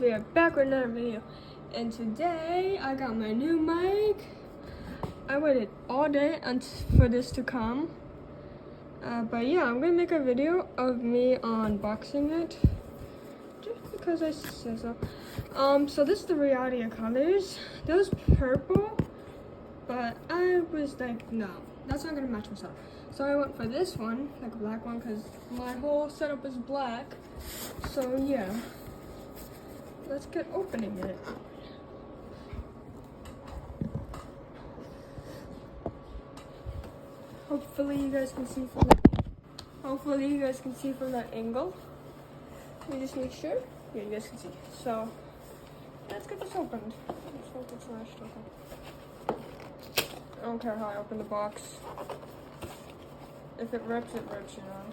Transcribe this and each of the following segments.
We are back with another video, and today I got my new mic. I waited all day for this to come, but yeah, I'm gonna make a video of me unboxing it, just because I said so. So this is the Reality of Colors. There was purple, but I was like, no, that's not gonna match myself. So I went for this one, like a black one, because my whole setup is black. So yeah. Let's get opening it. Hopefully you guys can see from that angle. Let me just make sure. Yeah, you guys can see. So let's get this opened. Let's hope it's not open. I don't care how I open the box. If it rips, you know.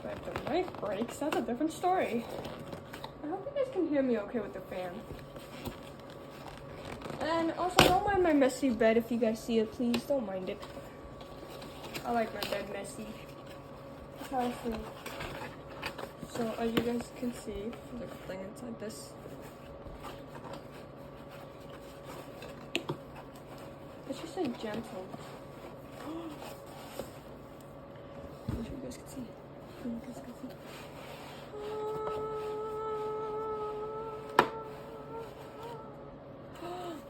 But if the mic breaks, that's a different story. I hope you guys can hear me okay with the fan. And also, don't mind my messy bed if you guys see it, please. Don't mind it. I like my bed messy. That's how I feel. So, as you guys can see, there's a thing inside this. It should say gentle. As you guys can see.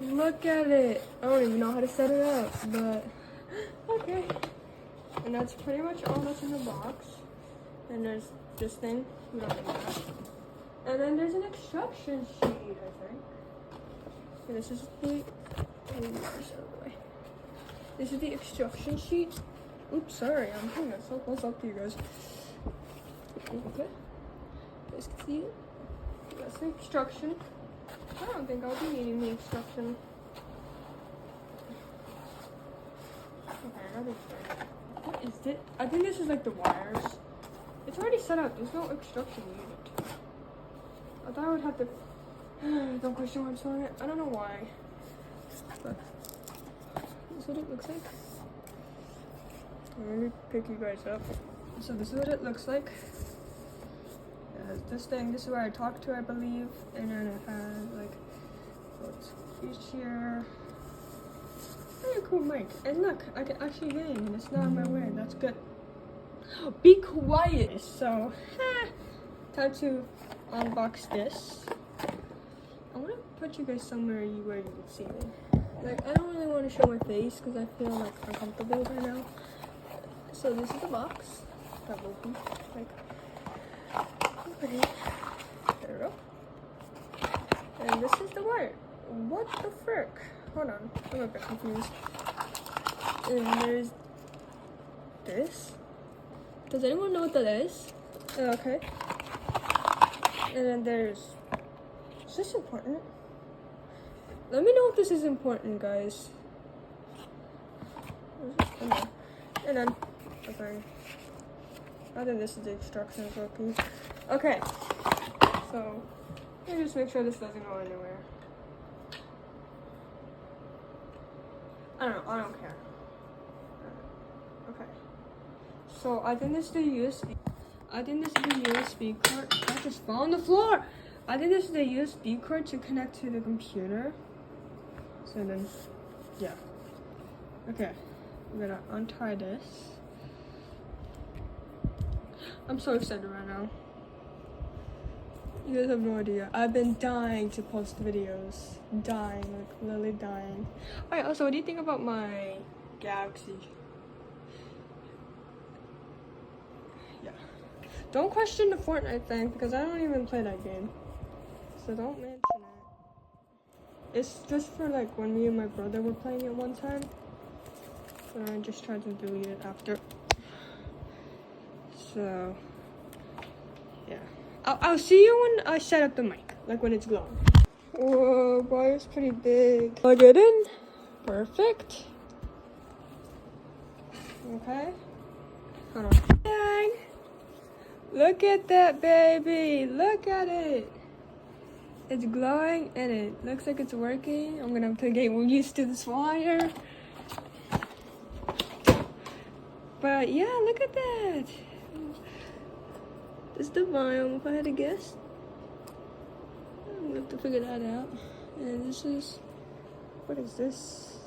Look at it. I don't even know how to set it up, but okay. And that's pretty much all that's in the box. And there's this thing. We don't need that. And then there's an instruction sheet, I think. And this is the This is the instruction sheet. Oops, sorry, I'm putting it so close up to you guys. Okay. You guys can see it. That's the instruction. I don't think I'll be needing the instruction. Okay, another thing. What is this? I think this is like the wires. It's already set up. There's no instruction needed. I thought I would have to. Don't question why I'm sorry. I don't know why. But this is what it looks like. Let me pick you guys up. So this is what it looks like. This thing, this is where I talk to, I believe, and then it has like each here. Very cool mic. And look, I can actually game, and it's not in my way. That's good. Be quiet. So, time to unbox this. I want to put you guys somewhere where you can see me. Like, I don't really want to show my face because I feel like uncomfortable right now. So this is the box that will be like. There we go. And this is the word. What the frick? Hold on, I'm a bit confused. And there's this. Does anyone know what that is? Okay. And then there's. Is this important? Let me know if this is important, guys. And then, okay. I think this is the instructions, okay. Okay, so let me just make sure this doesn't go anywhere. I don't care. Okay, so I think this is the USB. I think this is the USB cord. I just fell on the floor. I think this is the USB cord to connect to the computer. So then, yeah. Okay, I'm gonna untie this. I'm so excited right now. You guys have no idea. I've been dying to post videos. Dying, like literally dying. Alright, also, what do you think about my Galaxy? Yeah. Don't question the Fortnite thing because I don't even play that game. So don't mention it. It's just for like when me and my brother were playing it one time. So I just tried to delete it after. So, yeah. I'll see you when I set up the mic, like when it's glowing. Whoa, boy, it's pretty big. Plug it in. Perfect. Okay. Hold on. Dang. Look at that, baby. Look at it. It's glowing and it looks like it's working. I'm gonna have to get used to this wire. But yeah, look at that. This is the volume, if I had to guess. have to figure that out. And this is, what is this?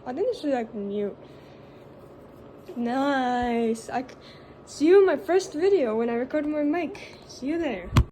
I think this is like mute. Nice. See you in my first video when I record my mic. See you there.